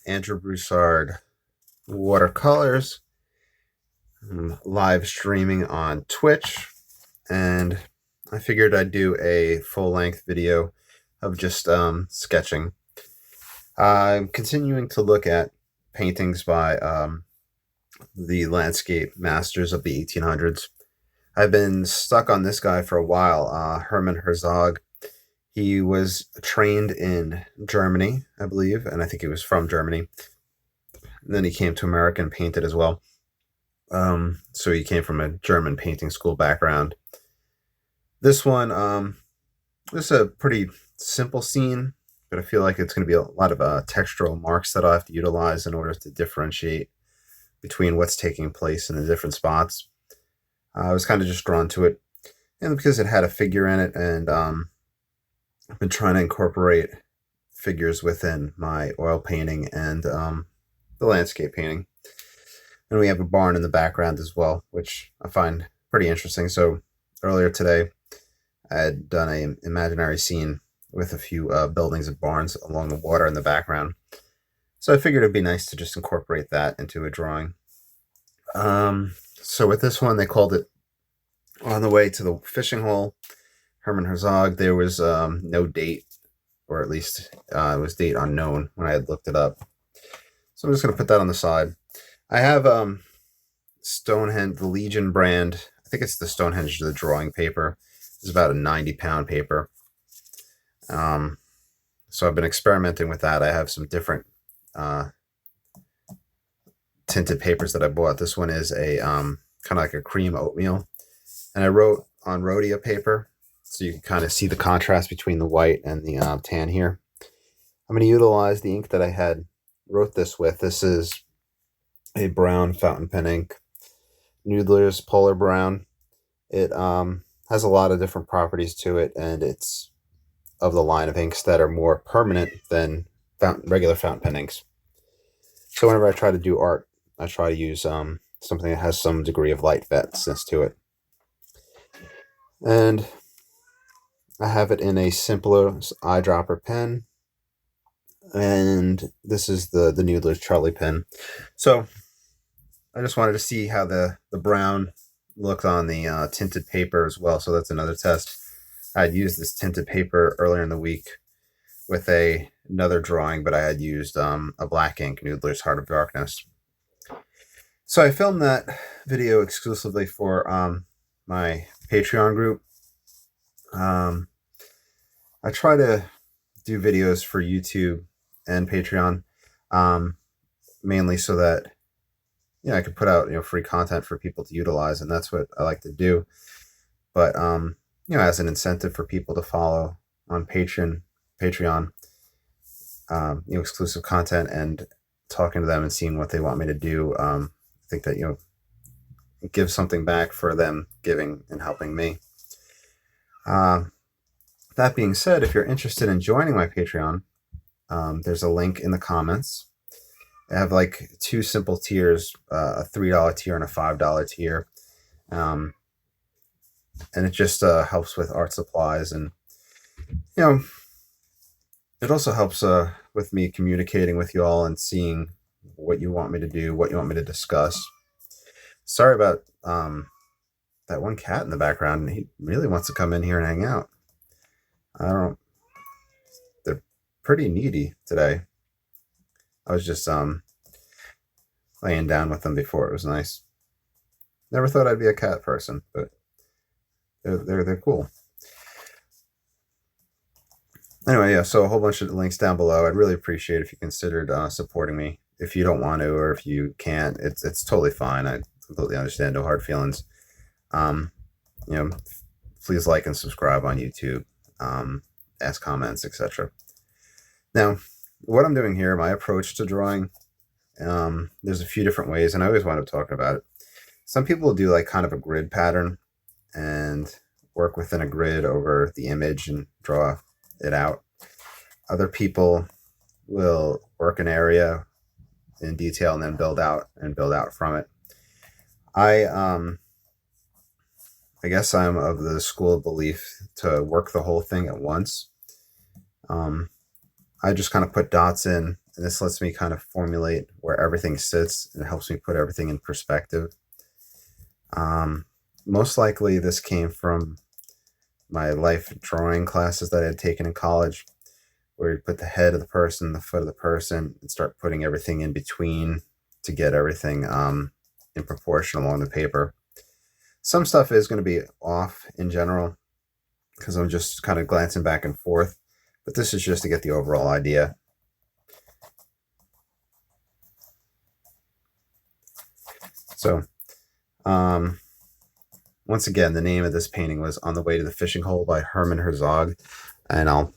Andrew Broussard watercolors. I'm live streaming on Twitch, and I figured I'd do a full-length video of just sketching. I'm continuing to look at paintings by the landscape masters of the 1800s. I've been stuck on this guy for a while, Herman Herzog. He was trained in Germany, I believe, and I think he was from Germany. And then he came to America and painted as well. So he came from a German painting school background. This one, this is a pretty simple scene, but I feel like it's going to be a lot of textural marks that I'll have to utilize in order to differentiate between what's taking place in the different spots. I was kind of just drawn to it, and because it had a figure in it, and I've been trying to incorporate figures within my oil painting and the landscape painting. And we have a barn in the background as well, which I find pretty interesting. So earlier today, I had done an imaginary scene with a few buildings and barns along the water in the background. So I figured it'd be nice to just incorporate that into a drawing. So with this one, they called it On the Way to the Fishing Hole, Herman Herzog. There was no date, or at least it was date unknown when I had looked it up. So I'm just going to put that on the side. I have Stonehenge, the Legion brand. I think it's the Stonehenge, the drawing paper. It's about a 90-pound paper. So I've been experimenting with that. I have some different tinted papers that I bought. This one is a kind of like a cream oatmeal. And I wrote on rhodia paper, so you can kind of see the contrast between the white and the tan here. I'm going to utilize the ink that I had wrote this with. This is a brown fountain pen ink, Noodlers Polar Brown. It has a lot of different properties to it, and it's of the line of inks that are more permanent than regular fountain pen inks. So whenever I try to do art, I try to use something that has some degree of light vastness to it. And I have it in a simpler eyedropper pen, and this is the Noodler's Charlie pen. So I just wanted to see how the brown looked on the tinted paper as well. So that's another test. I'd used this tinted paper earlier in the week with another drawing, but I had used a black ink, Noodler's Heart of Darkness. So I filmed that video exclusively for my Patreon group. I try to do videos for YouTube and Patreon, mainly so that I could put out free content for people to utilize, and that's what I like to do. But as an incentive for people to follow on Patreon, exclusive content and talking to them and seeing what they want me to do. I think that give something back for them giving and helping me. That being said, if you're interested in joining my Patreon, there's a link in the comments. I have like two simple tiers, a $3 tier and a $5 tier. And it just helps with art supplies, and it also helps with me communicating with you all and seeing what you want me to do, what you want me to discuss. Sorry about that one cat in the background. He really wants to come in here and hang out. They're pretty needy today. I was just laying down with them before. It was nice. Never thought I'd be a cat person, but they're cool. Anyway, yeah, so a whole bunch of links down below. I'd really appreciate if you considered supporting me. If you don't want to, or if you can't, it's totally fine. I completely understand. No hard feelings. Please like and subscribe on YouTube. Ask comments, etc. Now, what I'm doing here, my approach to drawing, there's a few different ways, and I always wind up talking about it. Some people do like kind of a grid pattern and work within a grid over the image and draw it out. Other people will work an area in detail and then build out from it. I guess I'm of the school of belief to work the whole thing at once. I just kind of put dots in and this lets me kind of formulate where everything sits, and it helps me put everything in perspective. Most likely this came from my life drawing classes that I had taken in college, where you put the head of the person, the foot of the person, and start putting everything in between to get everything in proportion along the paper. Some stuff is going to be off in general because I'm just kind of glancing back and forth, but this is just to get the overall idea. So, once again, the name of this painting was On the Way to the Fishing Hole by Herman Herzog, and I'll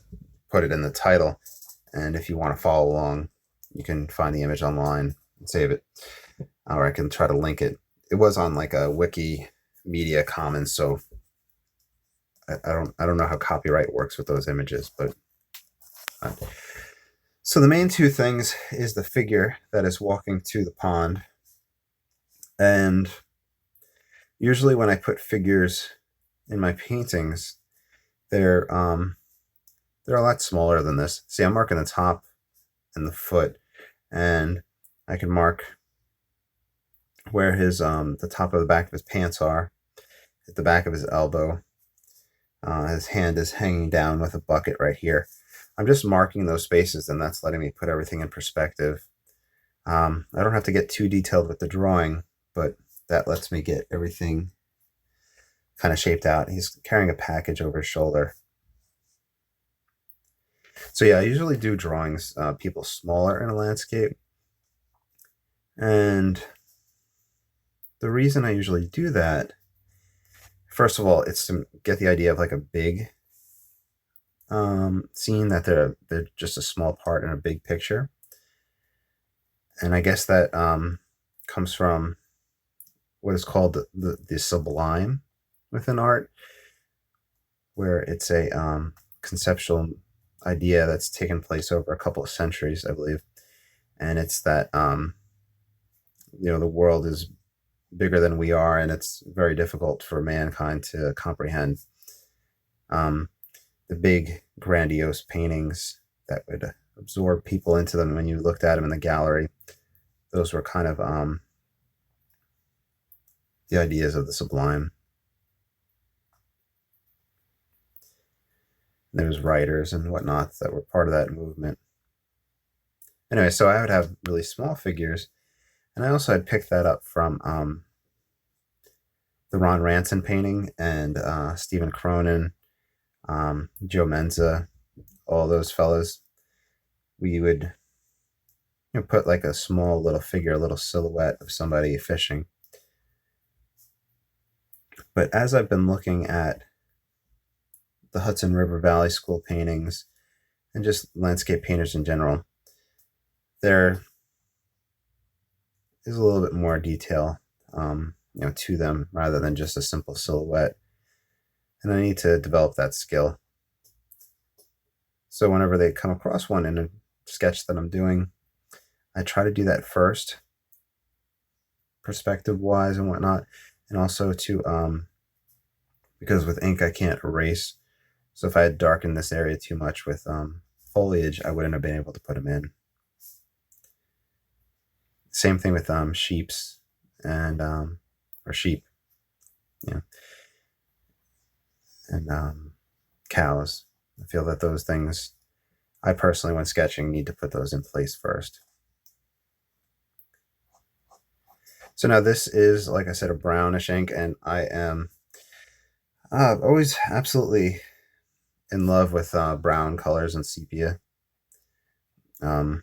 put it in the title. And if you want to follow along, you can find the image online and save it, or I can try to link it. It was on like a Wikimedia Commons, so I don't know how copyright works with those images, but so the main two things is the figure that is walking to the pond, and usually when I put figures in my paintings, they're a lot smaller than this. See, I'm marking the top and the foot, and I can mark where his the top of the back of his pants are, at the back of his elbow. His hand is hanging down with a bucket right here. I'm just marking those spaces, and that's letting me put everything in perspective. I don't have to get too detailed with the drawing, but that lets me get everything kind of shaped out. He's carrying a package over his shoulder. So yeah, I usually do drawings, people smaller in a landscape. And the reason I usually do that, first of all, it's to get the idea of like a big scene, that they're just a small part in a big picture. And I guess that comes from what is called the sublime within art, where it's a conceptual idea that's taken place over a couple of centuries, I believe. And it's that the world is bigger than we are, and it's very difficult for mankind to comprehend. The big grandiose paintings that would absorb people into them when you looked at them in the gallery, those were kind of the ideas of the sublime. There was writers and whatnot that were part of that movement. Anyway, so I would have really small figures, and I also had picked that up from the Ron Ranson painting, and Stephen Cronin, Joe Menza, all those fellas. We would put like a small little figure, a little silhouette of somebody fishing. But as I've been looking at the Hudson River Valley School paintings and just landscape painters in general, there is a little bit more detail to them rather than just a simple silhouette. And I need to develop that skill. So whenever they come across one in a sketch that I'm doing, I try to do that first, perspective-wise and whatnot, and also to, because with ink I can't erase, so if I had darkened this area too much with foliage, I wouldn't have been able to put them in. Same thing with sheeps and or sheep, and cows. I feel that those things, I personally, when sketching, need to put those in place first. So now this is, like I said, a brownish ink, and I am always absolutely in love with brown colors and sepia. From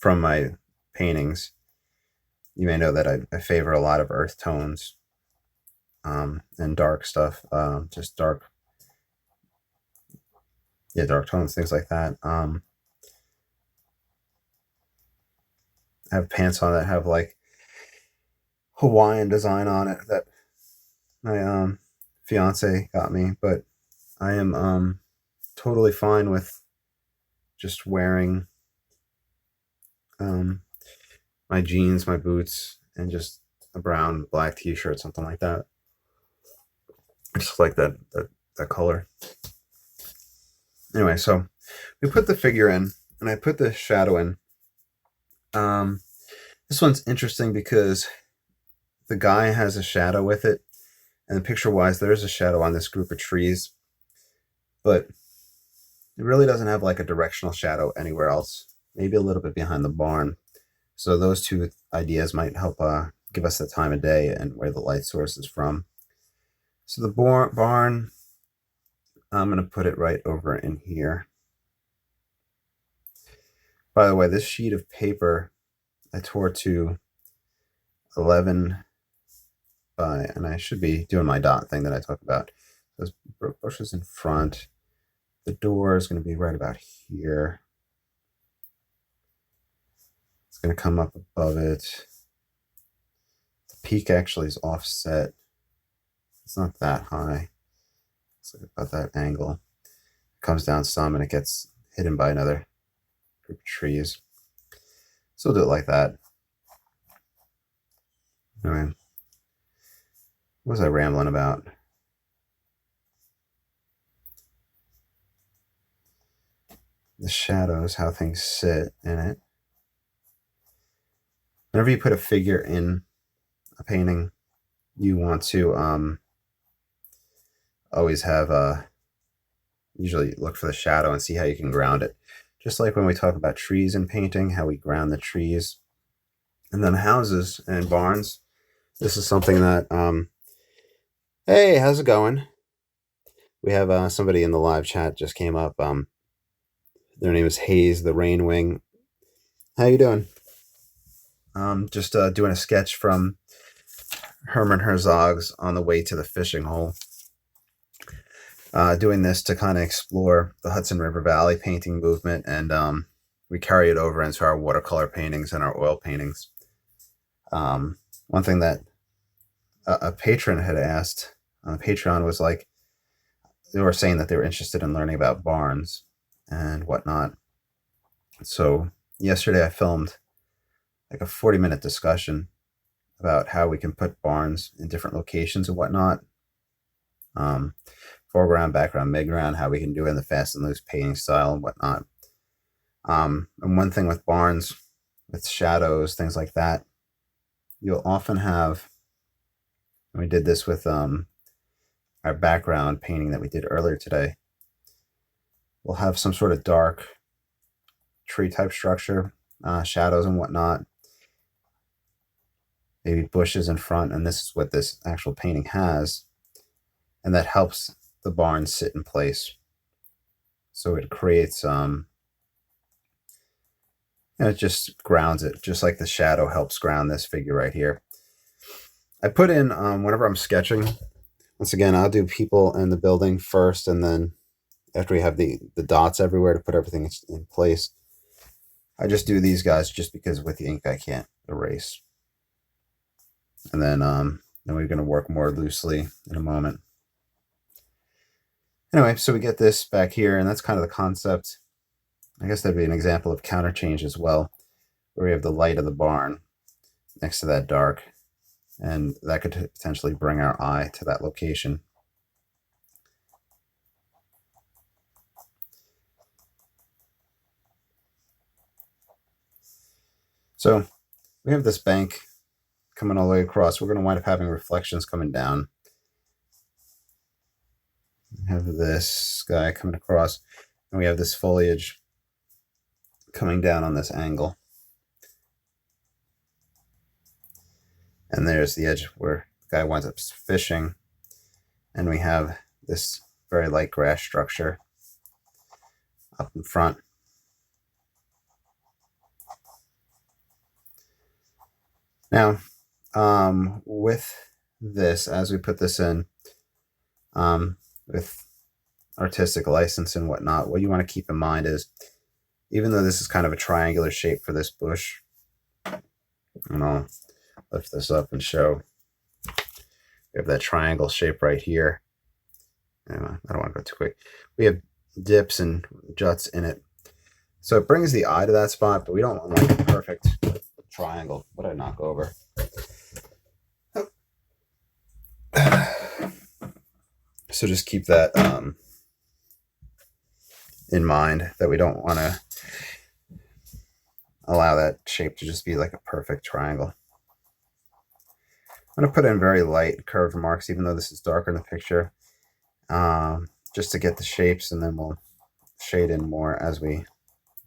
my paintings, you may know that I favor a lot of earth tones and dark stuff, just dark tones, things like that. I have pants on that have like Hawaiian design on it that my fiance got me, but I am totally fine with just wearing my jeans, my boots, and just a brown black t-shirt, something like that. I just like that color. Anyway, so we put the figure in, and I put the shadow in. This one's interesting because the guy has a shadow with it, and picture-wise, there is a shadow on this group of trees, but it really doesn't have like a directional shadow anywhere else. Maybe a little bit behind the barn. So those two ideas might help give us the time of day and where the light source is from. So the barn, I'm going to put it right over in here. By the way, this sheet of paper I tore to 11 by, and I should be doing my dot thing that I talk about. Those bushes in front. The door is going to be right about here. It's going to come up above it. The peak actually is offset. It's not that high. It's like about that angle. It comes down some and it gets hidden by another group of trees. So we'll do it like that. Anyway, what was I rambling about? The shadows, how things sit in it. Whenever you put a figure in a painting, you want to always have usually look for the shadow and see how you can ground it. Just like when we talk about trees in painting, how we ground the trees. And then houses and barns. This is something that, hey, how's it going? We have somebody in the live chat just came up. Their name is Hayes, the Rain Wing. How you doing? Just doing a sketch from Herman Herzog's On the Way to the Fishing Hole. Doing this to kind of explore the Hudson River Valley painting movement, and we carry it over into our watercolor paintings and our oil paintings. One thing that a patron had asked on Patreon was like, they were saying that they were interested in learning about barns and whatnot. So yesterday I filmed like a 40-minute discussion about how we can put barns in different locations and whatnot. Foreground, background, midground, how we can do it in the fast and loose painting style and whatnot. And one thing with barns, with shadows, things like that, you'll often have, and we did this with our background painting that we did earlier today, we'll have some sort of dark tree type structure, shadows and whatnot, maybe bushes in front, and this is what this actual painting has, and that helps the barn sit in place. So it creates, it just grounds it, just like the shadow helps ground this figure right here. I put in, whenever I'm sketching, once again, I'll do people in the building first, and then after we have the dots everywhere to put everything in place, I just do these guys just because with the ink I can't erase. And then we're going to work more loosely in a moment. Anyway, so we get this back here, and that's kind of the concept. I guess that'd be an example of counterchange as well, where we have the light of the barn next to that dark, and that could potentially bring our eye to that location. So we have this bank coming all the way across. We're going to wind up having reflections coming down. We have this guy coming across, and we have this foliage coming down on this angle. And there's the edge where the guy winds up fishing, and we have this very light grass structure up in front. Now, with this, as we put this in, with artistic license and whatnot, what you want to keep in mind is, even though this is kind of a triangular shape for this bush, and I'll lift this up and show, we have that triangle shape right here. Anyway, I don't want to go too quick. We have dips and juts in it. So it brings the eye to that spot, but we don't want like a perfect triangle. What did I knock over? So just keep that in mind, that we don't want to allow that shape to just be like a perfect triangle. I'm going to put in very light curved marks, even though this is darker in the picture, just to get the shapes, and then we'll shade in more as we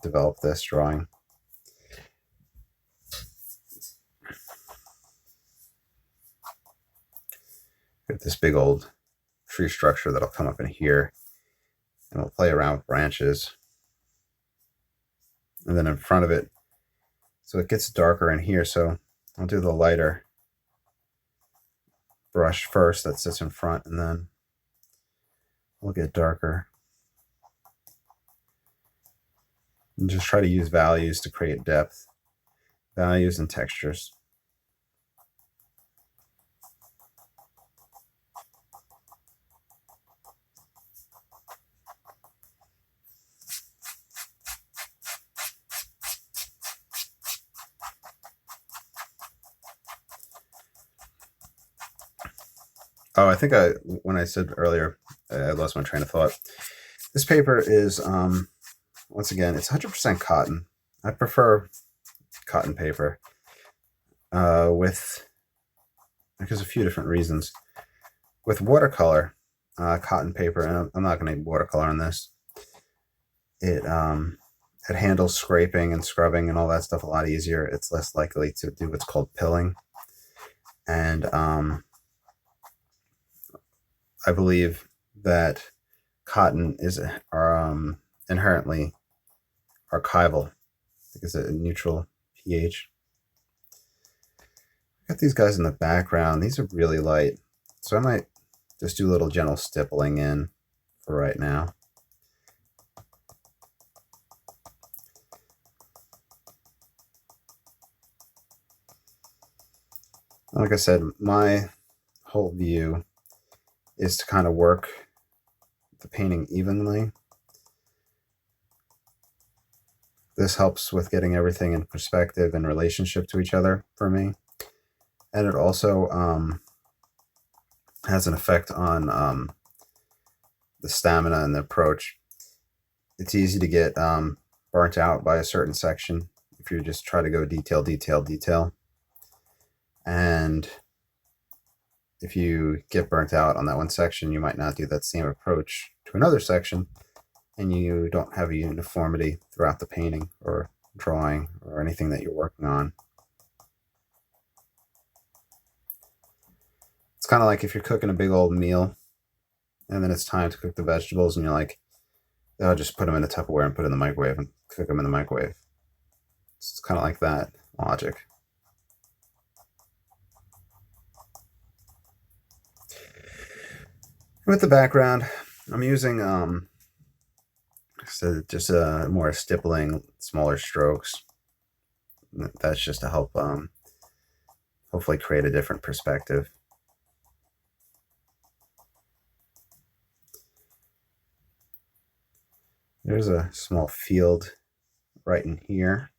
develop this drawing. Get this big old tree structure that'll come up in here, and we'll play around with branches. And then in front of it, so it gets darker in here, so I'll do the lighter brush first that sits in front, and then we'll get darker. And just try to use values to create depth, values and textures. Oh, I think when I said earlier, I lost my train of thought. This paper is, once again, it's 100% cotton. I prefer cotton paper because a few different reasons. With watercolor cotton paper, and I'm not going to watercolor on this, it handles scraping and scrubbing and all that stuff a lot easier. It's less likely to do what's called pilling. And I believe that cotton is inherently archival because it's a neutral pH. Got these guys in the background. These are really light, so I might just do a little gentle stippling in for right now. Like I said, my whole view is to kind of work the painting evenly. This helps with getting everything in perspective and relationship to each other for me. And it also has an effect on the stamina and the approach. It's easy to get burnt out by a certain section if you just try to go detail, detail, detail. And if you get burnt out on that one section, you might not do that same approach to another section, and you don't have a uniformity throughout the painting or drawing or anything that you're working on. It's kind of like if you're cooking a big old meal and then it's time to cook the vegetables and you're like, oh, just put them in a Tupperware and put it in the microwave and cook them in the microwave. It's kind of like that logic. With the background, I'm using just more stippling, smaller strokes. That's just to help hopefully create a different perspective. There's a small field right in here,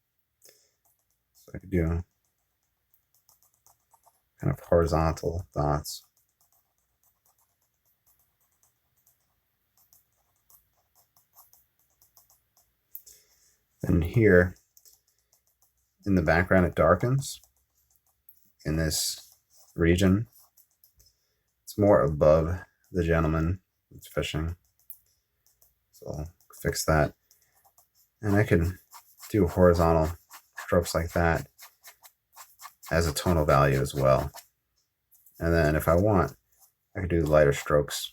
so I could do kind of horizontal dots. And here in the background, it darkens in this region. It's more above the gentleman that's fishing. So I'll fix that. And I can do horizontal strokes like that as a tonal value as well. And then if I want, I could do lighter strokes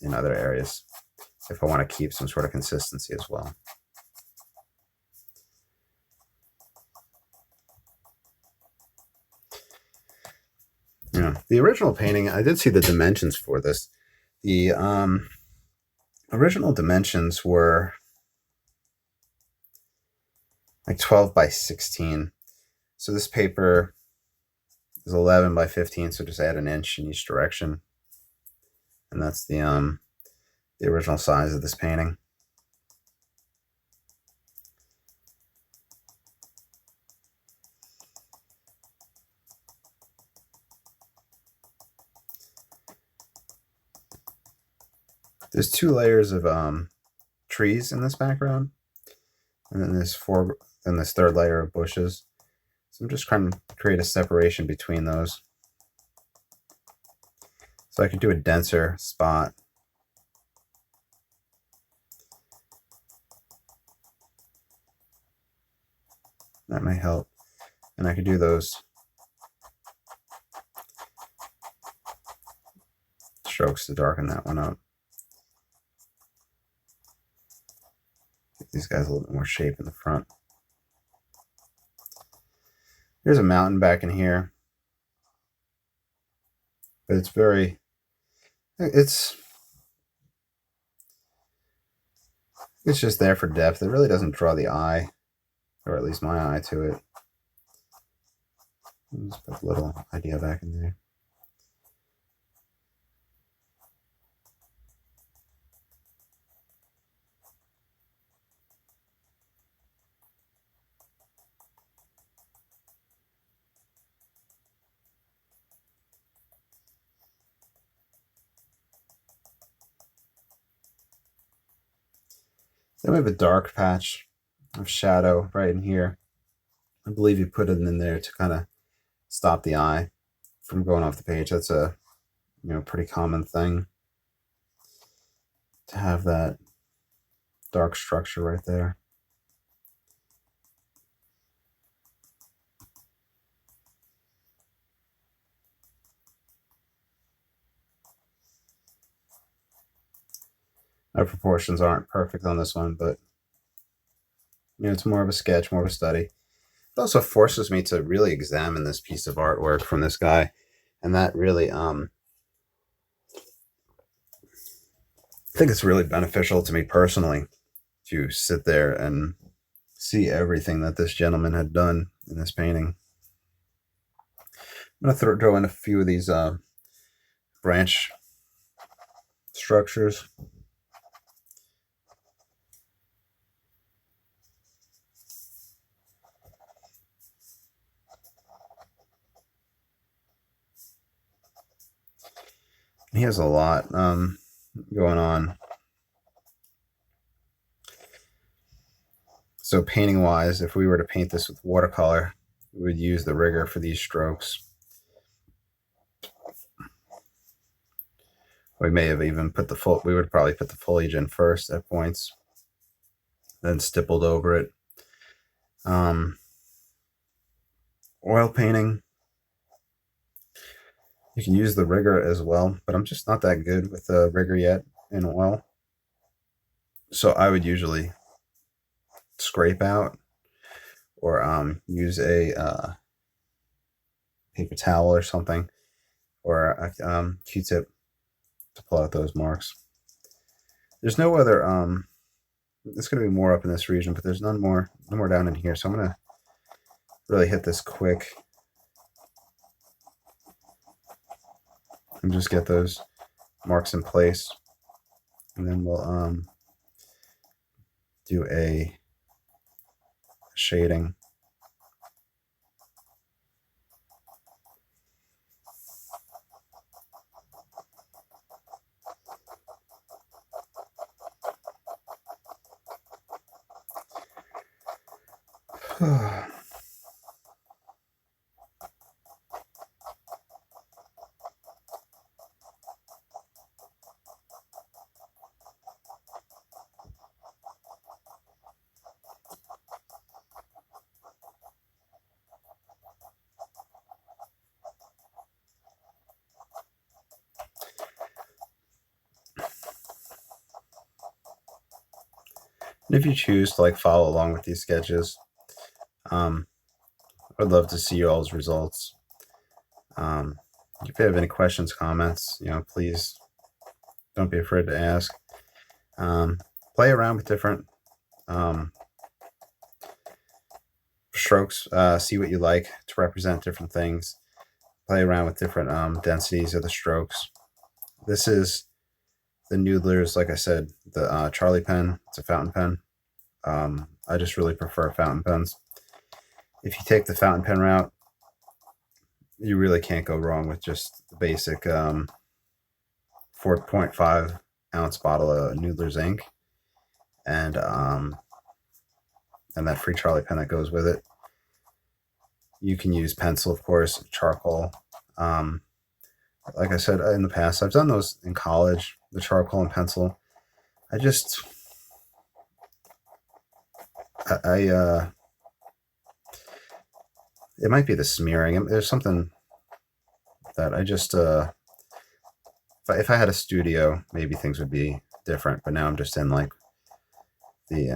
in other areas if I want to keep some sort of consistency as well. Yeah, the original painting, I did see the dimensions for this. The original dimensions were like 12 by 16. So this paper is 11 by 15, so just add an inch in each direction. And that's the original size of this painting. There's 2 layers of trees in this background, and then there's then this third layer of bushes. So I'm just trying to create a separation between those. So I could do a denser spot. That may help. And I could do those strokes to darken that one up. Get these guys a little bit more shape in the front. There's a mountain back in here. But it's very, it's just there for depth. It really doesn't draw the eye, or at least my eye, to it. Just put a little idea back in there. Then we have a dark patch of shadow right in here. I believe you put it in there to kind of stop the eye from going off the page. That's a pretty common thing, to have that dark structure right there. Our proportions aren't perfect on this one, but it's more of a sketch, more of a study. It also forces me to really examine this piece of artwork from this guy, and that really I think it's really beneficial to me personally to sit there and see everything that this gentleman had done in this painting. I'm going to throw in a few of these branch structures. He has a lot going on. So painting wise, if we were to paint this with watercolor, we would use the rigger for these strokes. We may have even put we would probably put the foliage in first at points, then stippled over it. Oil painting, you can use the rigger as well, but I'm just not that good with the rigger yet in oil. So I would usually scrape out, or use a paper towel or something, or a Q-tip to pull out those marks. There's no other, it's going to be more up in this region, but there's no more down in here. So I'm going to really hit this quick and just get those marks in place. And then we'll do a shading. And if you choose to follow along with these sketches, I'd love to see y'all's results. If you have any questions, comments, please don't be afraid to ask. Play around with different strokes, see what you like to represent different things. Play around with different densities of the strokes. This is the Noodlers, like I said, the Charlie pen. It's a fountain pen. I just really prefer fountain pens. If you take the fountain pen route, you really can't go wrong with just the basic 4.5 ounce bottle of Noodlers ink, and and that free Charlie pen that goes with it. You can use pencil, of course, charcoal. Like I said in the past, I've done those in college, the charcoal and pencil. I just, it might be the smearing. There's something that I just, if I had a studio, maybe things would be different. But now I'm just in like the,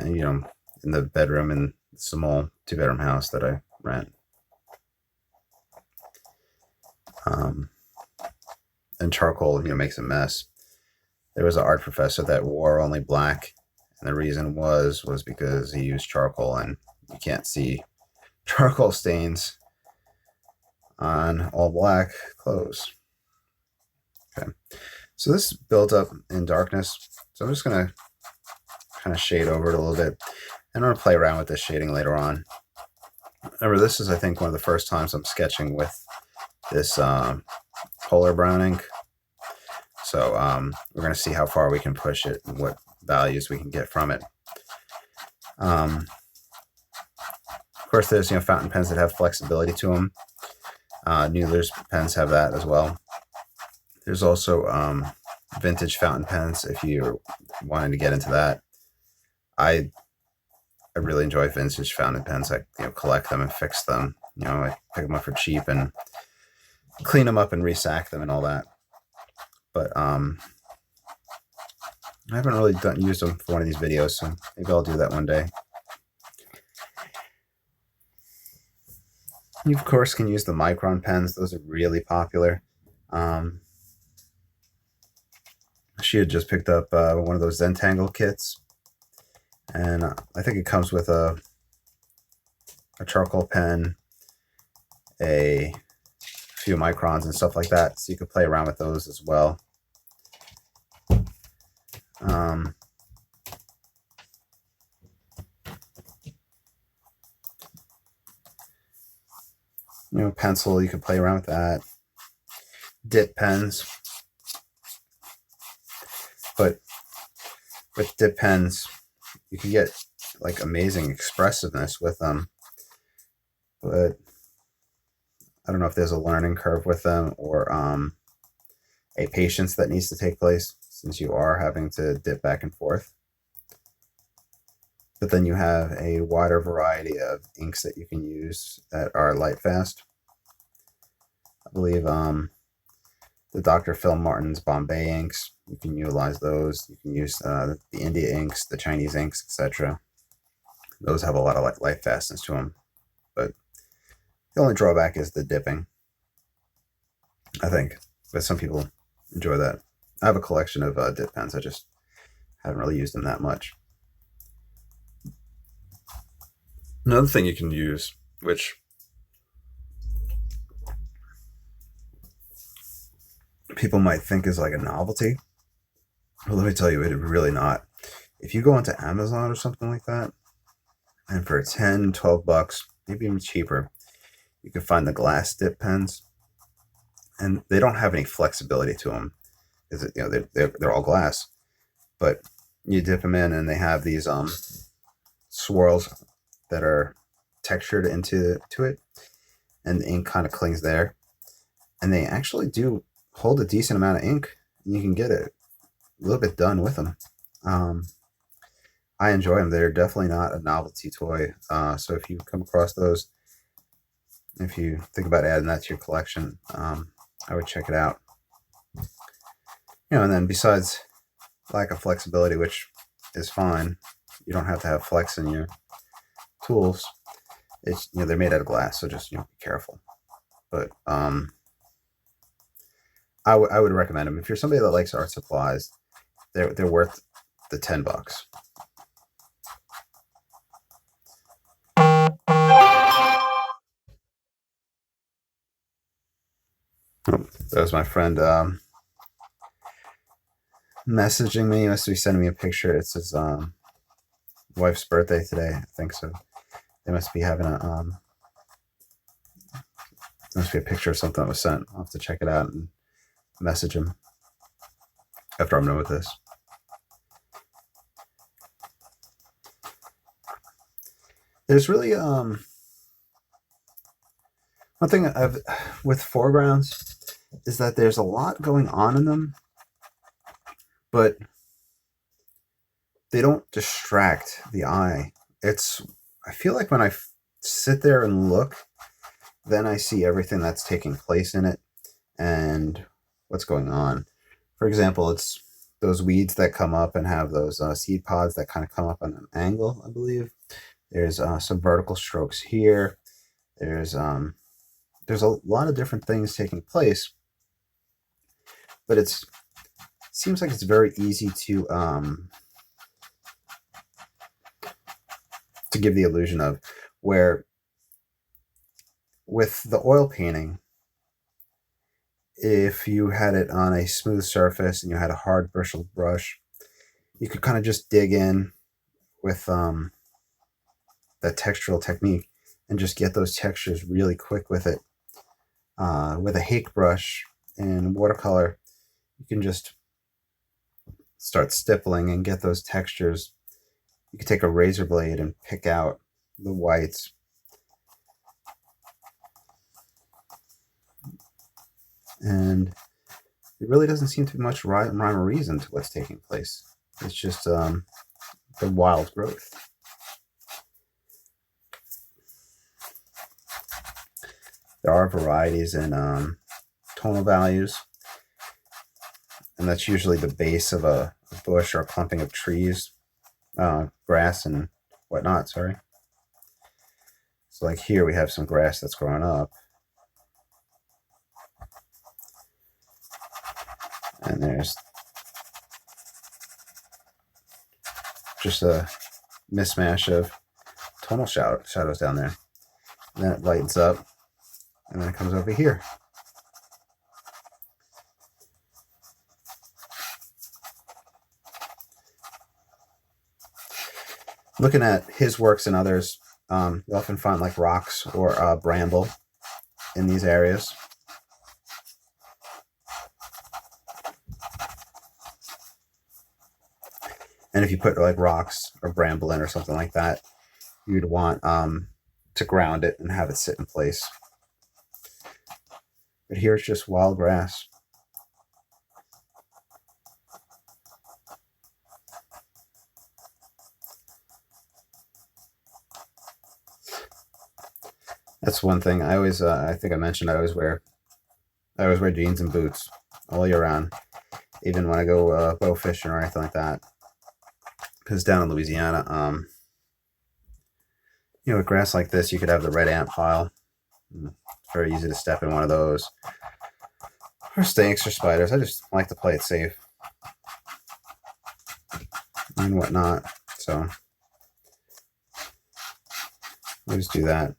in the bedroom in the small 2-bedroom house that I rent. And charcoal, makes a mess. There was an art professor that wore only black, and the reason was because he used charcoal, and you can't see charcoal stains on all black clothes. Okay, so this built up in darkness, so I'm just gonna kind of shade over it a little bit, and I'm gonna play around with this shading later on. Remember, this is, I think, one of the first times I'm sketching with this polar brown ink. So we're going to see how far we can push it and what values we can get from it. Of course, there's fountain pens that have flexibility to them. Noodlers pens have that as well. There's also vintage fountain pens if you're wanting to get into that. I really enjoy vintage fountain pens. I collect them and fix them. I pick them up for cheap and clean them up and resack them and all that. But I haven't really used them for one of these videos, so maybe I'll do that one day. You, of course, can use the micron pens. Those are really popular. She had just picked up one of those Zentangle kits, and I think it comes with a charcoal pen, a few microns and stuff like that, so you could play around with those as well. Pencil, you could play around with that. Dip pens, but with dip pens, you can get like amazing expressiveness with them. But I don't know if there's a learning curve with them or a patience that needs to take place, since you are having to dip back and forth. But then you have a wider variety of inks that you can use that are light fast. I believe the Dr. Phil Martin's Bombay inks, you can utilize those. You can use the India inks, the Chinese inks, etc. Those have a lot of light fastness to them. But the only drawback is the dipping, I think. But some people enjoy that. I have a collection of dip pens. I just haven't really used them that much. Another thing you can use, which people might think is like a novelty, but let me tell you, it's really not. If you go onto Amazon or something like that, and for 10, 12 bucks, maybe even cheaper, you can find the glass dip pens, and they don't have any flexibility to them. They're all glass, but you dip them in, and they have these swirls that are textured into it, and the ink kind of clings there, and they actually do hold a decent amount of ink, and you can get it a little bit done with them. I enjoy them. They're definitely not a novelty toy, so if you come across those, if you think about adding that to your collection, I would check it out. And then besides lack of flexibility, which is fine, you don't have to have flex in your tools. It's they're made out of glass, so just be careful. But I would recommend them if you're somebody that likes art supplies. They're worth the 10 bucks. Oh, that was my friend messaging me. He must be sending me a picture. It's his wife's birthday today, I think so. They must be having a must be a picture of something that was sent. I'll have to check it out and message him after I'm done with this. There's really one thing I've with foregrounds is that there's a lot going on in them, but they don't distract the eye. I feel like when I sit there and look, then I see everything that's taking place in it and what's going on. For example, it's those weeds that come up and have those seed pods that kind of come up on an angle, I believe. There's some vertical strokes here. There's a lot of different things taking place, but it seems like it's very easy to give the illusion of, where with the oil painting, if you had it on a smooth surface and you had a hard bristled brush, you could kind of just dig in with that textural technique and just get those textures really quick with it. With a Hake brush in watercolor, you can just start stippling and get those textures. You can take a razor blade and pick out the whites. And it really doesn't seem to be much rhyme or reason to what's taking place. It's just the wild growth. There are varieties in tonal values, and that's usually the base of a bush or a clumping of trees, grass and whatnot, sorry. So like here we have some grass that's growing up. And there's just a mismatch of tonal shadows down there. And then it lightens up, and then it comes over here. Looking at his works and others, you often find like rocks or bramble in these areas. And if you put like rocks or bramble in or something like that, you'd want to ground it and have it sit in place. But here it's just wild grass. That's one thing I always, I think I mentioned, I always wear jeans and boots all year round, even when I go bow fishing or anything like that. Because down in Louisiana, with grass like this, you could have the red ant pile. It's very easy to step in one of those. Or stinks or spiders. I just like to play it safe and whatnot. So I just do that.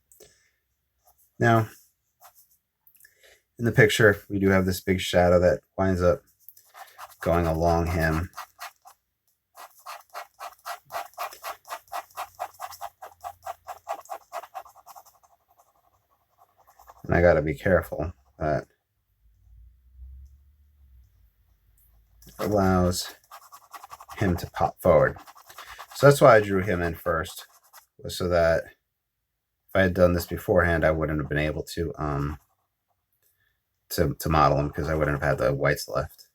Now, in the picture, we do have this big shadow that winds up going along him. And I got to be careful that it allows him to pop forward. So that's why I drew him in first, was so that if I had done this beforehand, I wouldn't have been able to model him, because I wouldn't have had the whites left.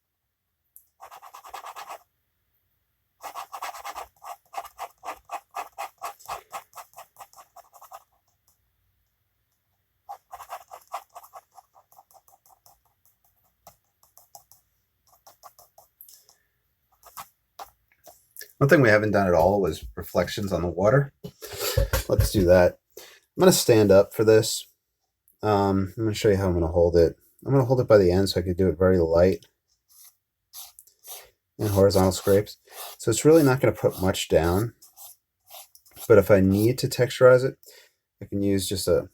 One thing we haven't done at all was reflections on the water. Let's do that. I'm going to stand up for this. I'm going to show you how I'm going to hold it. I'm going to hold it by the end so I can do it very light and horizontal scrapes. So it's really not going to put much down. But if I need to texturize it, I can use just a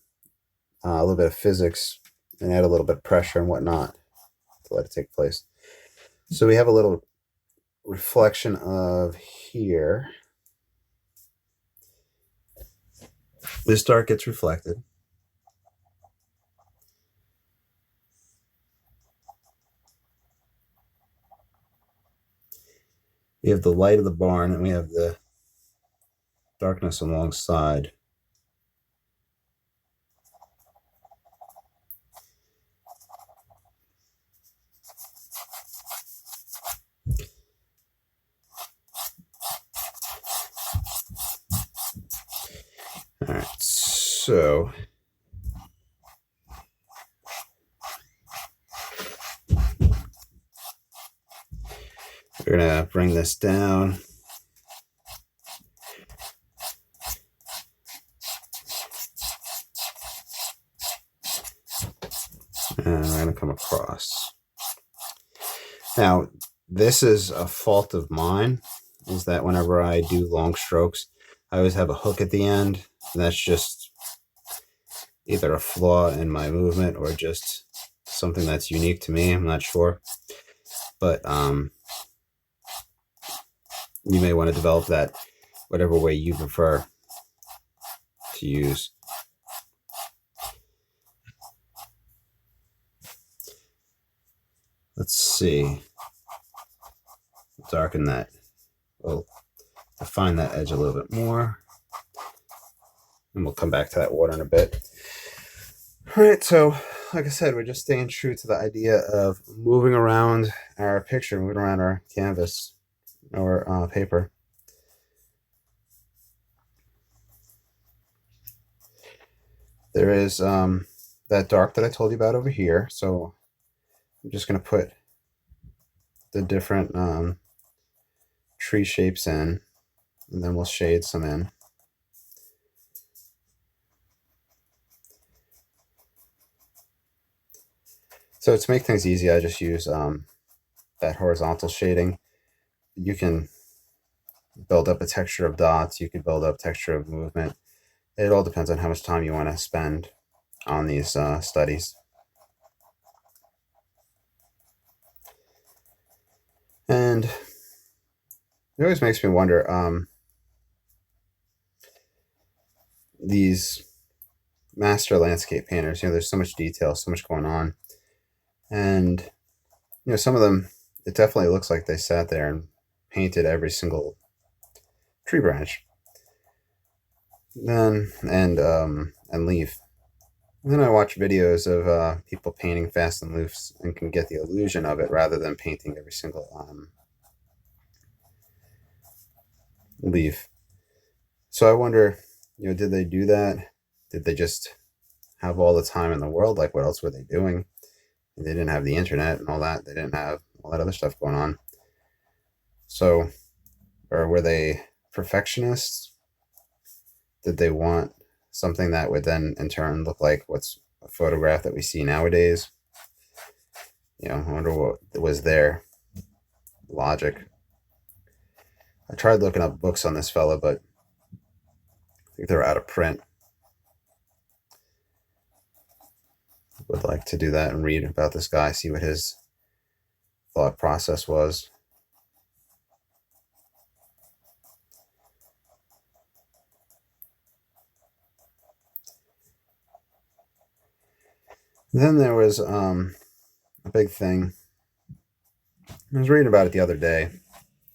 little bit of physics and add a little bit of pressure and whatnot to let it take place. So we have a little reflection of here. This dark gets reflected. We have the light of the barn, and we have the darkness alongside. All right, so we're gonna bring this down. And we're gonna come across. Now, this is a fault of mine, is that whenever I do long strokes, I always have a hook at the end. And that's just either a flaw in my movement or just something that's unique to me. I'm not sure. But you may want to develop that whatever way you prefer to use. Let's see. Darken that. We'll define that edge a little bit more. And we'll come back to that water in a bit. All right, so like I said, we're just staying true to the idea of moving around our picture, moving around our canvas or paper. There is that dark that I told you about over here. So I'm just going to put the different tree shapes in, and then we'll shade some in. So to make things easy, I just use that horizontal shading. You can build up a texture of dots. You can build up texture of movement. It all depends on how much time you want to spend on these studies. And it always makes me wonder, these master landscape painters, there's so much detail, so much going on. And, some of them, it definitely looks like they sat there and painted every single tree branch. And leaf. And then I watch videos of people painting fast and loose and can get the illusion of it rather than painting every single leaf. So I wonder, did they do that? Did they just have all the time in the world? Like, what else were they doing? And they didn't have the internet and all that. They didn't have all that other stuff going on. So, or were they perfectionists? Did they want something that would then in turn look like what's a photograph that we see nowadays? I wonder what was their logic. I tried looking up books on this fella, but I think they're out of print. Would like to do that and read about this guy, see what his thought process was. Then there was a big thing. I was reading about it the other day,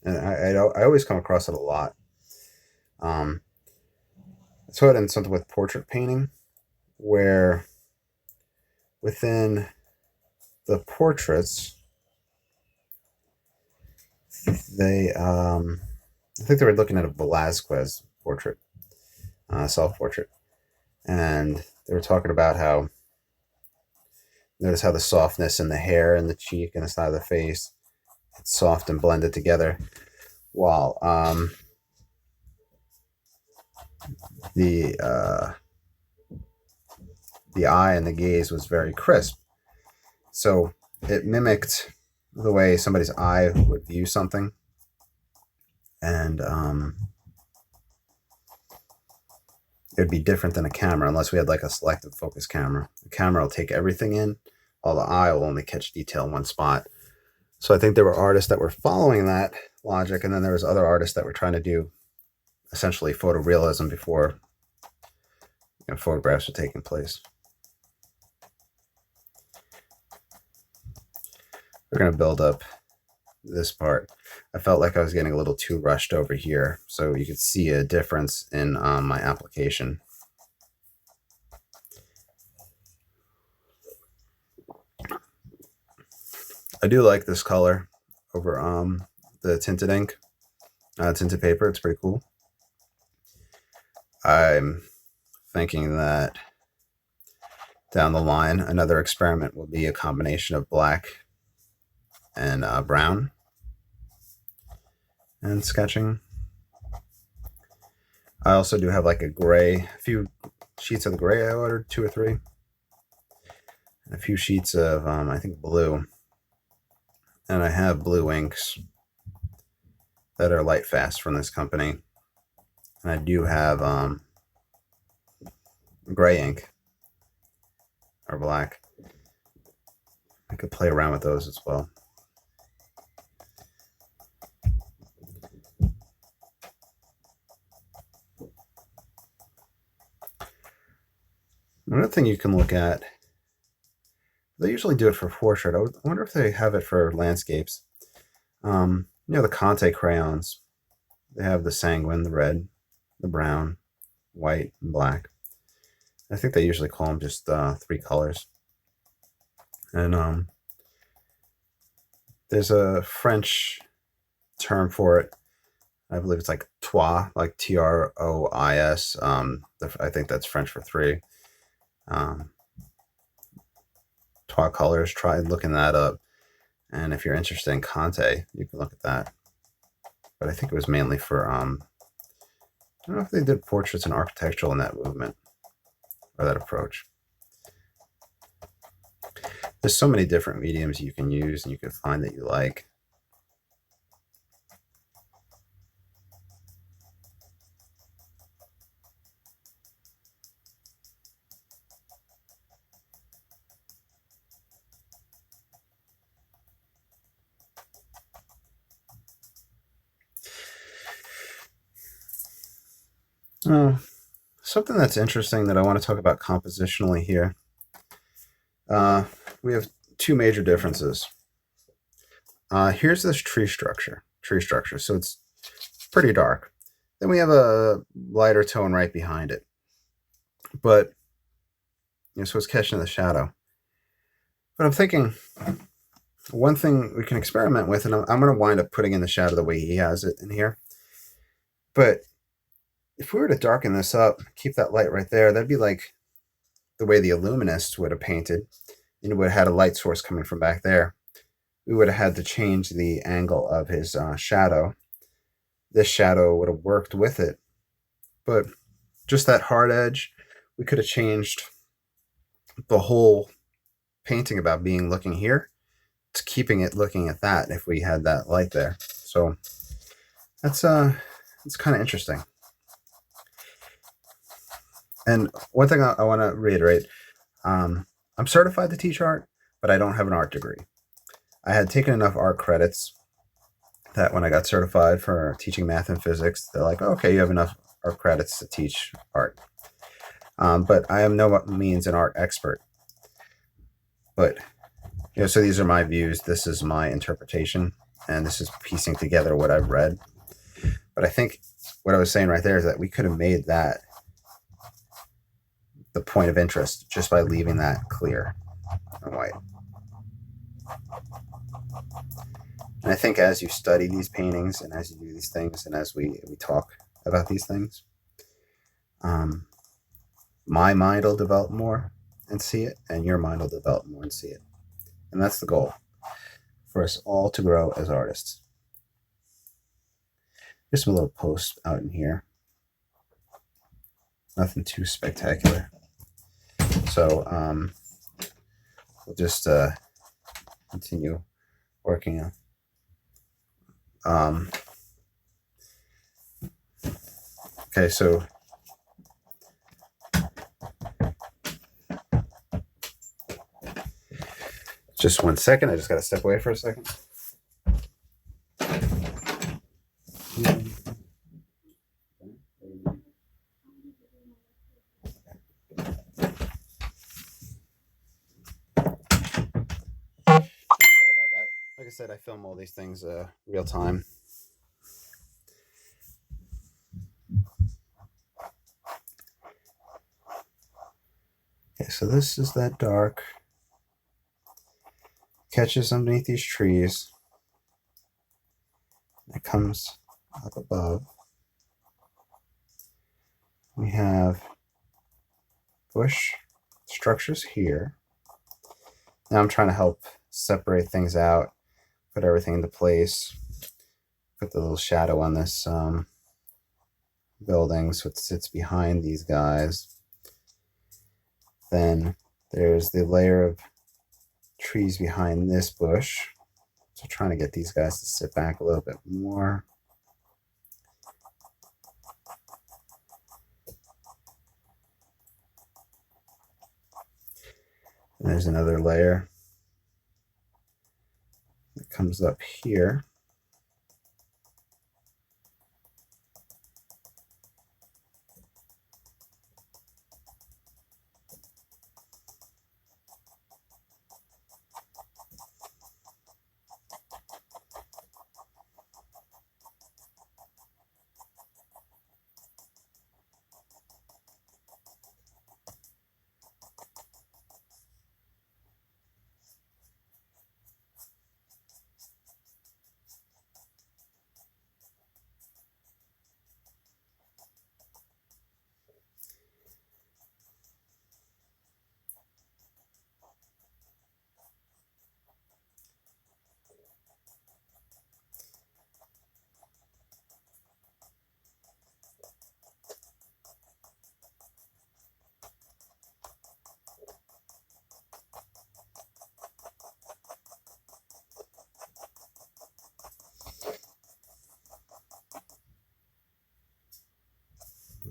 and I always come across it a lot. I saw it in something with portrait painting, where within the portraits, they I think they were looking at a Velázquez portrait, self-portrait, and they were talking about how, notice how the softness in the hair and the cheek and the side of the face, it's soft and blended together, while the eye and the gaze was very crisp. So it mimicked the way somebody's eye would view something. And it would be different than a camera unless we had like a selective focus camera. The camera will take everything in, while the eye will only catch detail in one spot. So I think there were artists that were following that logic, and then there was other artists that were trying to do essentially photorealism before photographs were taking place. We're going to build up this part. I felt like I was getting a little too rushed over here, so you could see a difference in my application. I do like this color over the tinted ink, tinted paper. It's pretty cool. I'm thinking that down the line, another experiment will be a combination of black and brown and sketching. I also do have like a few sheets of the gray I ordered, 2 or 3. And a few sheets of, I think, blue. And I have blue inks that are light fast from this company. And I do have gray ink or black. I could play around with those as well. Another thing you can look at, they usually do it for portrait. I wonder if they have it for landscapes. You know, the Conte crayons. They have the sanguine, the red, the brown, white, and black. I think they usually call them just 3 colors. And there's a French term for it. I believe it's like trois, like T-R-O-I-S. I think that's French for 3. Trois colors. Try looking that up. And if you're interested in Conte, you can look at that. But I think it was mainly for, I don't know if they did portraits and architectural in that movement or that approach. There's so many different mediums you can use and you can find that you like. Something that's interesting that I want to talk about compositionally here. We have 2 major differences. Here's this tree structure. So it's pretty dark. Then we have a lighter tone right behind it. But, you know, so it's catching the shadow. But I'm thinking, one thing we can experiment with, and I'm going to wind up putting in the shadow the way he has it in here. But if we were to darken this up, keep that light right there, that'd be like the way the Illuminists would have painted. And it would have had a light source coming from back there. We would have had to change the angle of his shadow. This shadow would have worked with it. But just that hard edge, we could have changed the whole painting about being looking here to keeping it looking at that if we had that light there. So that's it's kind of interesting. And one thing I want to reiterate, I'm certified to teach art, but I don't have an art degree. I had taken enough art credits that when I got certified for teaching math and physics, they're like, oh, okay, you have enough art credits to teach art. But I am no means an art expert. But, you know, so these are my views. This is my interpretation, and this is piecing together what I've read. But I think what I was saying right there is that we could have made that the point of interest just by leaving that clear and white. And I think as you study these paintings and as you do these things and as we talk about these things, my mind will develop more and see it, and your mind will develop more and see it. And that's the goal, for us all to grow as artists. Here's some little posts out in here. Nothing too spectacular. So we'll just continue working on. Okay, so just 1 second. I just got to step away for a second. Like I said, I film all these things real time. Okay, so this is that dark. Catches underneath these trees. It comes up above. We have bush structures here. Now I'm trying to help separate things out, put everything into place, put the little shadow on this building so it sits behind these guys. Then there's the layer of trees behind this bush. So trying to get these guys to sit back a little bit more. And there's another layer that comes up here.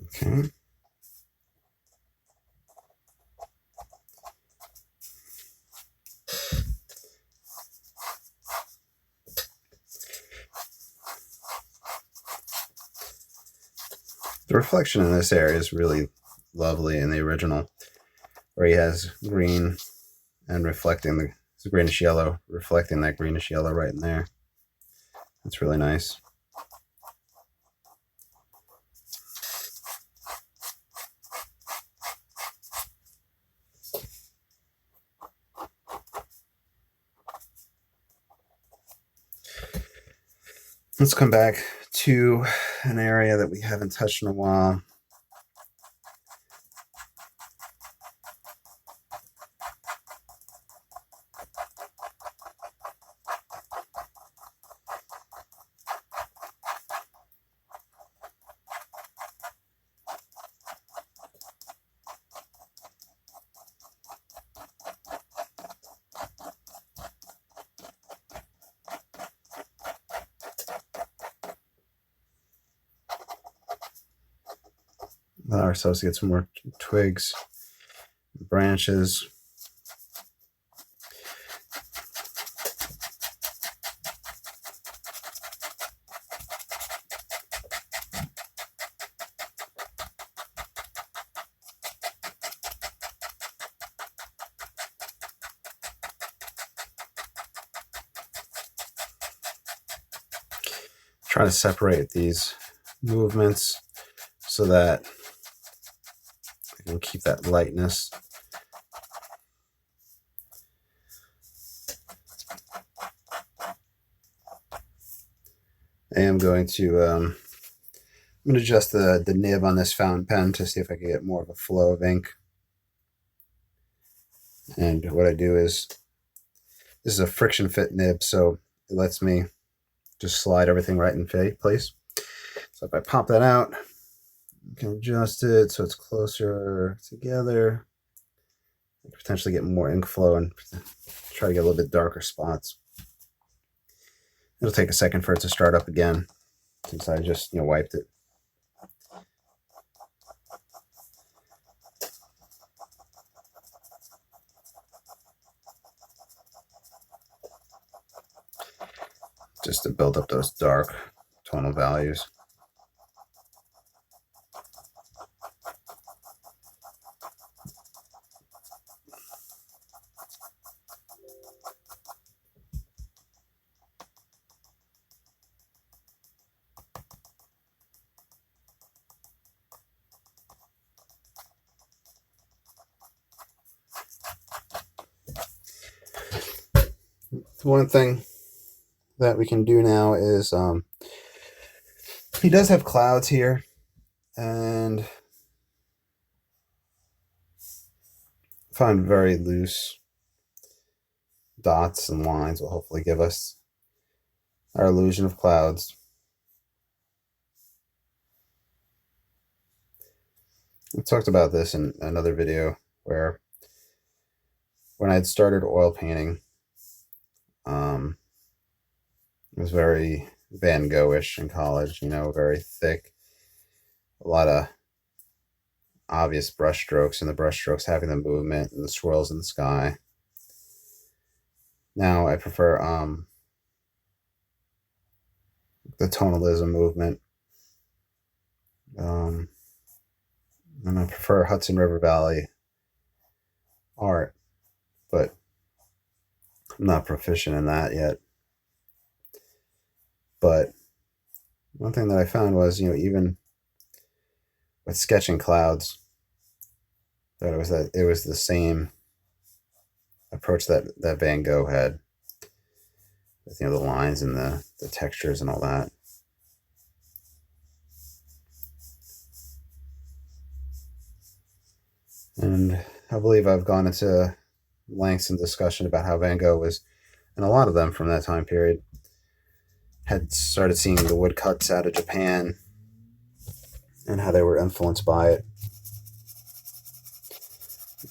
Okay. The reflection in this area is really lovely in the original, where he has green and reflecting the greenish yellow, reflecting that greenish yellow right in there. That's really nice. Let's come back to an area that we haven't touched in a while. Allow ourselves to get some more twigs, branches. Try to separate these movements so that I can keep that lightness. I am going to I'm going to adjust the nib on this fountain pen to see if I can get more of a flow of ink. And what I do is, this is a friction fit nib, so it lets me just slide everything right in place. So if I pop that out, you can adjust it so it's closer together. I can potentially get more ink flow and try to get a little bit darker spots. It'll take a second for it to start up again, since I just wiped it. Just to build up those dark tonal values. One thing that we can do now is he does have clouds here, and find very loose dots and lines will hopefully give us our illusion of clouds. I talked about this in another video where when I had started oil painting, it was very Van Gogh-ish in college, you know, very thick, a lot of obvious brush strokes, and the brush strokes having the movement and the swirls in the sky. Now I prefer the tonalism movement, and I prefer Hudson River Valley art, but I'm not proficient in that yet. But one thing that I found was, you know, even with sketching clouds, that it was the same approach that Van Gogh had, with, you know, the lines and the textures and all that. And I believe I've gone into lengths and discussion about how Van Gogh was, and a lot of them from that time period, had started seeing the woodcuts out of Japan and how they were influenced by it.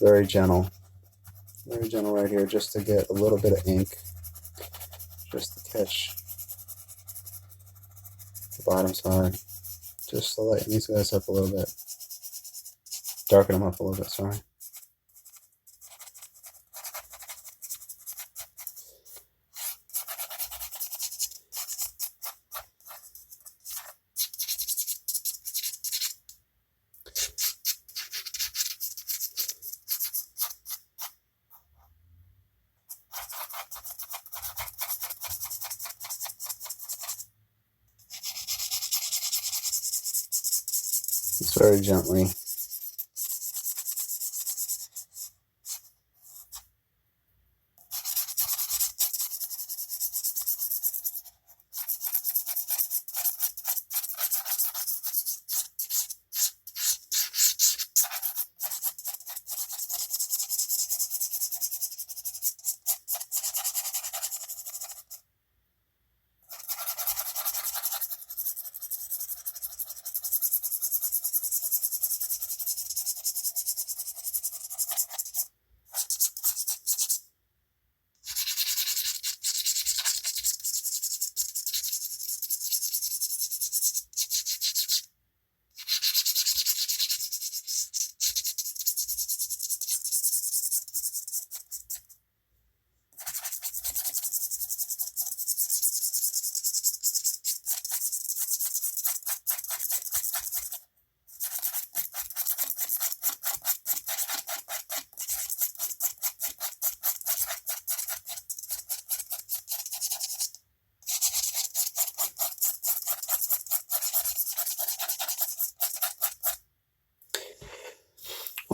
Very gentle right here, just to get a little bit of ink, just to catch the bottom side, just to lighten these guys up a little bit, darken them up a little bit, sorry. Just very gently.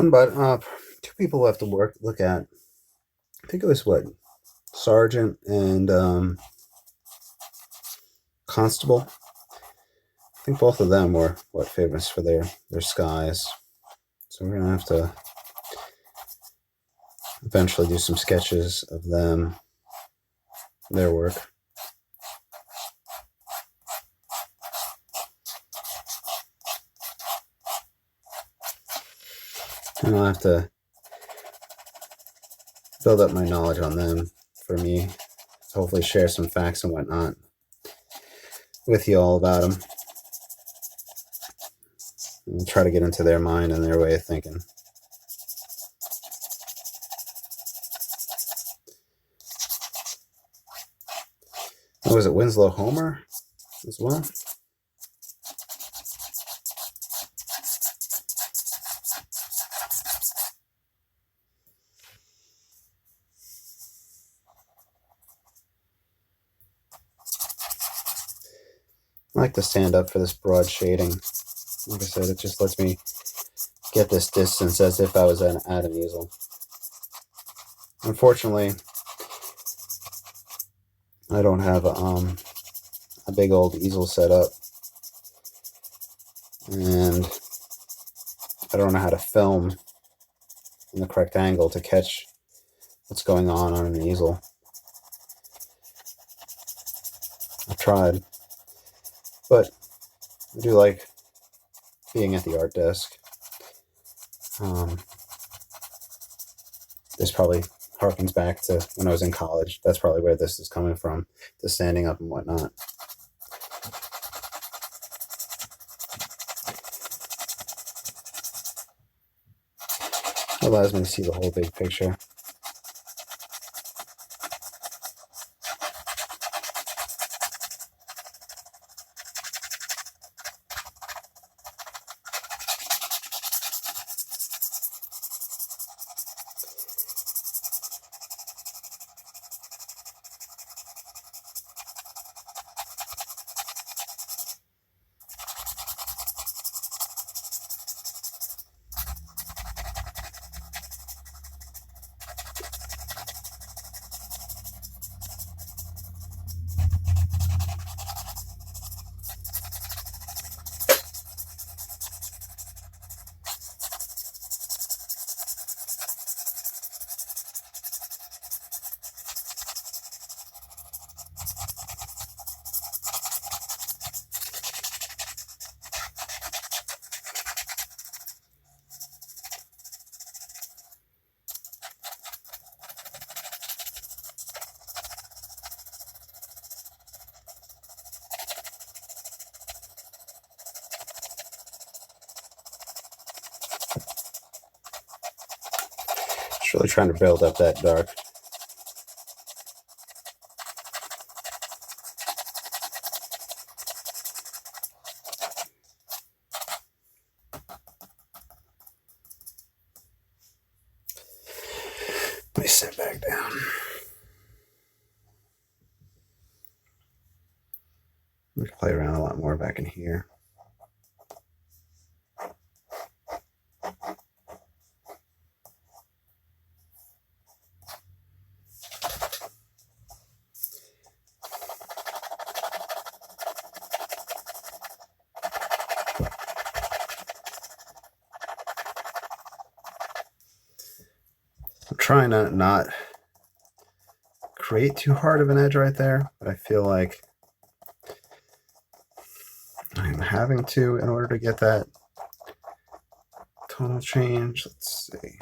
But two people left to look at. I think it was what, Sergeant and Constable. I think both of them were famous for their skies. So we're gonna have to eventually do some sketches of them, their work. And I'll have to build up my knowledge on them for me to hopefully share some facts and whatnot with you all about them. And try to get into their mind and their way of thinking. Oh, was it Winslow Homer as well? I like to stand up for this broad shading. Like I said, it just lets me get this distance as if I was at an easel. Unfortunately, I don't have a big old easel set up, and I don't know how to film in the correct angle to catch what's going on an easel. I've tried, but I do like being at the art desk. This probably harkens back to when I was in college. That's probably where this is coming from, the standing up and whatnot. Allows me to see the whole big picture. Just really trying to build up that dark. Let me sit back down. We can play around a lot more back in here. I'm trying to not create too hard of an edge right there, but I feel like I'm having to in order to get that tonal change. Let's see.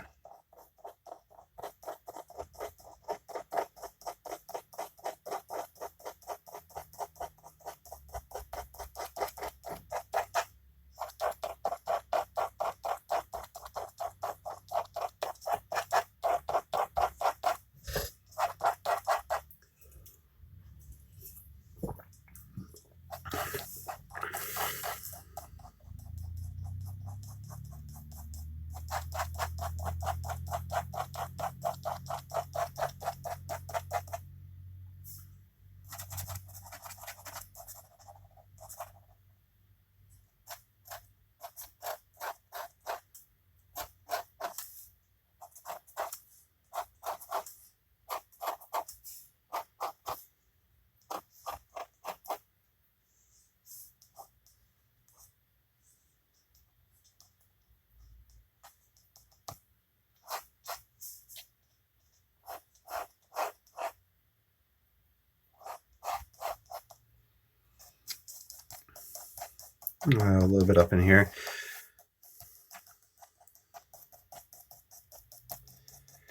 A little bit up in here.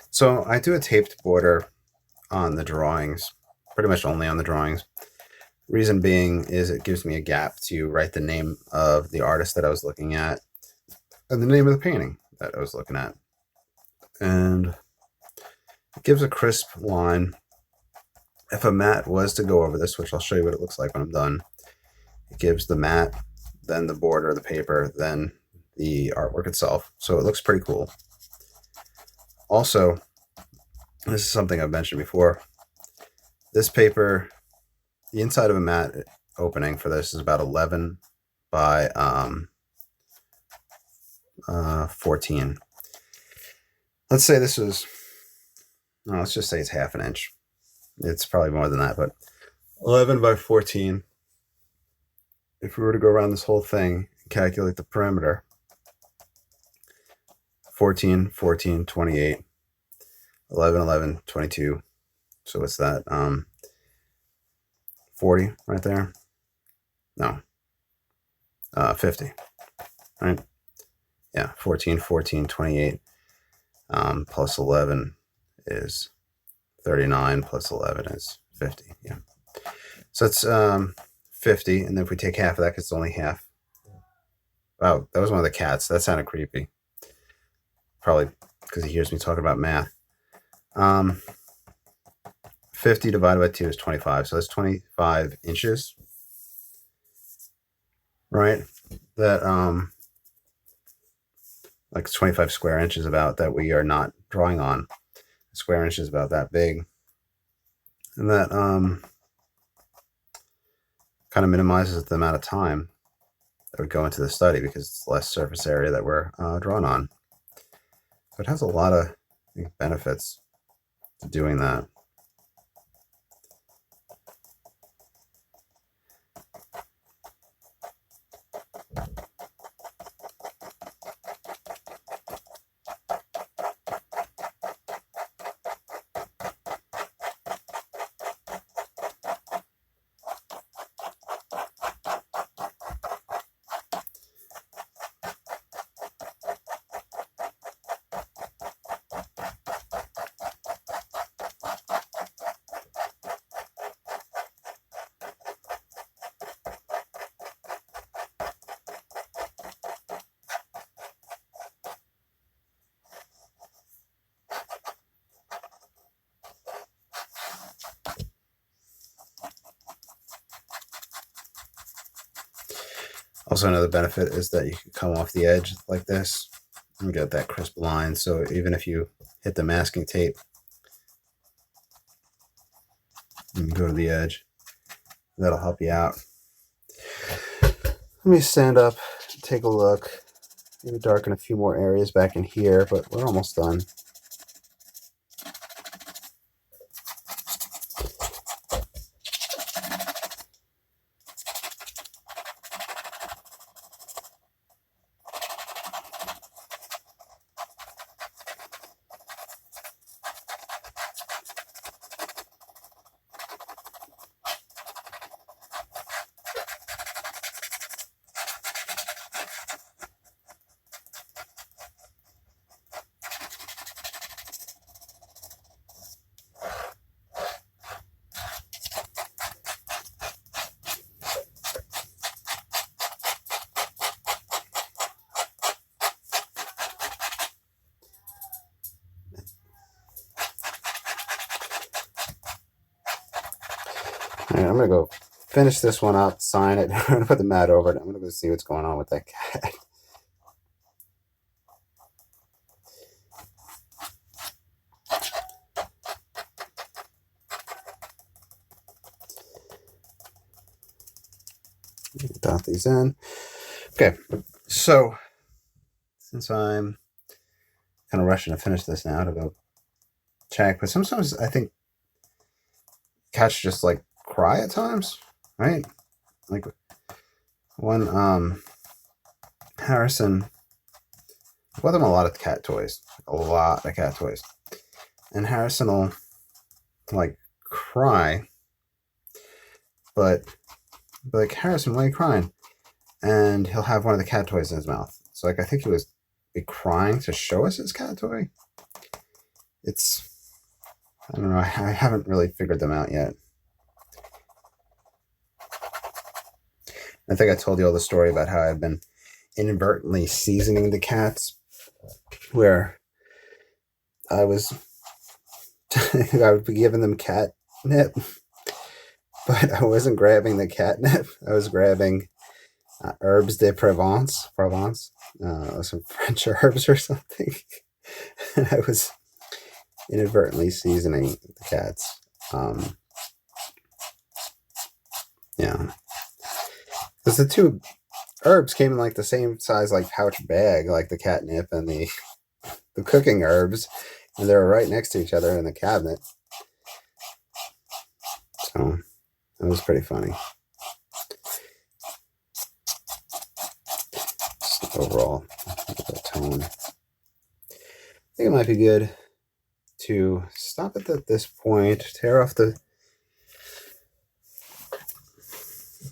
So I do a taped border on the drawings, pretty much only on the drawings. Reason being is it gives me a gap to write the name of the artist that I was looking at and the name of the painting that I was looking at. And it gives a crisp line. If a mat was to go over this, which I'll show you what it looks like when I'm done, it gives the mat, then the border of the paper, then the artwork itself. So it looks pretty cool. Also, this is something I've mentioned before. This paper, the inside of a mat opening for this is about 11 by 14. Let's say this is, no, let's just say it's half an inch. It's probably more than that, but 11 by 14. If we were to go around this whole thing and calculate the perimeter 14, 14, 28, 11, 11, 22. So what's that? 40 right there. No, 50, right? Yeah, 14, 14, 28, plus 11 is 39, plus 11 is 50. Yeah. So it's 50, and then if we take half of that, because it's only half. Wow, that was one of the cats. That sounded creepy. Probably because he hears me talking about math. 50 divided by 2 is 25. So that's 25 inches, right? That like 25 square inches about that we are not drawing on. A square inch is about that big. And that kind of minimizes the amount of time that would go into the study because it's less surface area that we're drawing on. So it has a lot of benefits to doing that. Also, another benefit is that you can come off the edge like this and get that crisp line. So even if you hit the masking tape, you can go to the edge. That'll help you out. Let me stand up, take a look. Maybe darken a few more areas back in here, but we're almost done. All right, I'm going to go finish this one up, sign it. I'm going to put the mat over it. I'm going to go see what's going on with that cat. Dot these in. Okay, so since I'm kind of rushing to finish this now to go check, but sometimes I think cats just like cry at times, right? Like when Harrison bought them a lot of cat toys, and Harrison will like cry, but like, Harrison, why are you crying? And he'll have one of the cat toys in his mouth. So like I think he was crying to show us his cat toy. It's, I don't know, I haven't really figured them out yet. I think I told you all the story about how I've been inadvertently seasoning the cats, where I was I would be giving them catnip, but I wasn't grabbing the catnip. I was grabbing herbes de Provence, some French herbs or something. And I was inadvertently seasoning the cats. Yeah, because the two herbs came in like the same size, like pouch bag, like the catnip and the cooking herbs, and they were right next to each other in the cabinet. So it was pretty funny. Just overall, the tone. think it might be good to stop it at this point, tear off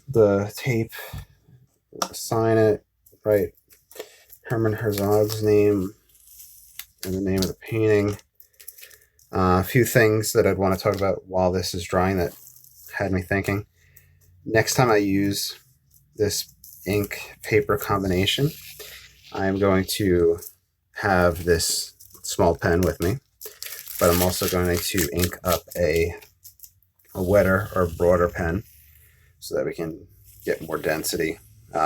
the tape, sign it, write Herman Herzog's name and the name of the painting. A few things that I'd want to talk about while this is drying that had me thinking. Next time I use this ink paper combination, I'm going to have this small pen with me, but I'm also going to ink up a wetter or broader pen so that we can get more density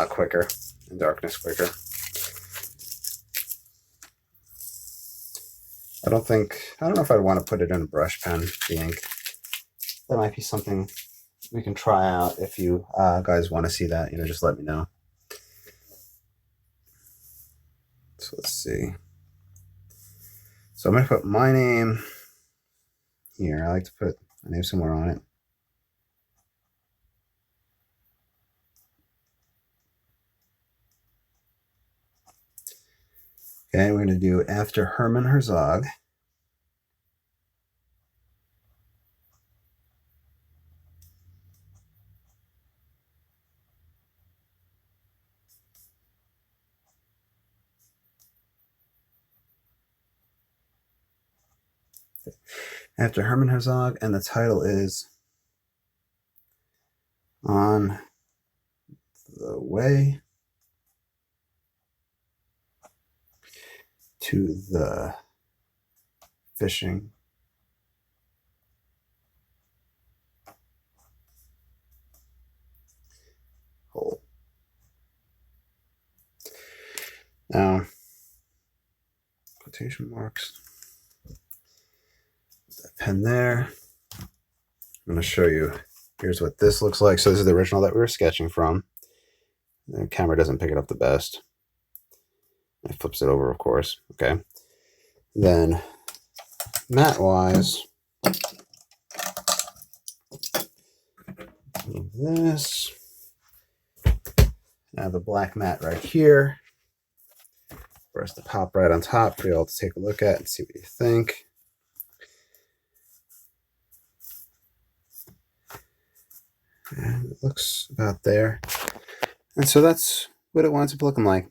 quicker and darkness quicker. I don't know if I'd want to put it in a brush pen, the ink. That might be something we can try out. If you guys want to see that, just let me know. So let's see. So I'm going to put my name here. I like to put my name somewhere on it. Okay, we're going to do after Herman Herzog. After Herman Herzog, and the title is On the Way to the Fishing Hole. Now, quotation marks. That pen there. I'm going to show you. Here's what this looks like. So this is the original that we were sketching from. The camera doesn't pick it up the best. It flips it over, of course. Okay. Then, matte-wise, this. I have a black mat right here for us to pop right on top for you all to take a look at and see what you think. And it looks about there. And so that's what it winds up looking like.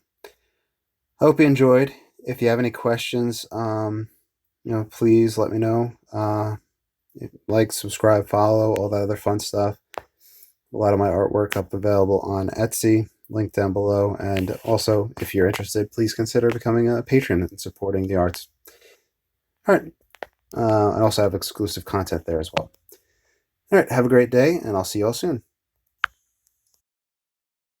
I hope you enjoyed. If you have any questions, please let me know. Like, subscribe, follow, all that other fun stuff. A lot of my artwork up available on Etsy, link down below. And also, if you're interested, please consider becoming a patron and supporting the arts. All right. I also have exclusive content there as well. All right. Have a great day, and I'll see you all soon.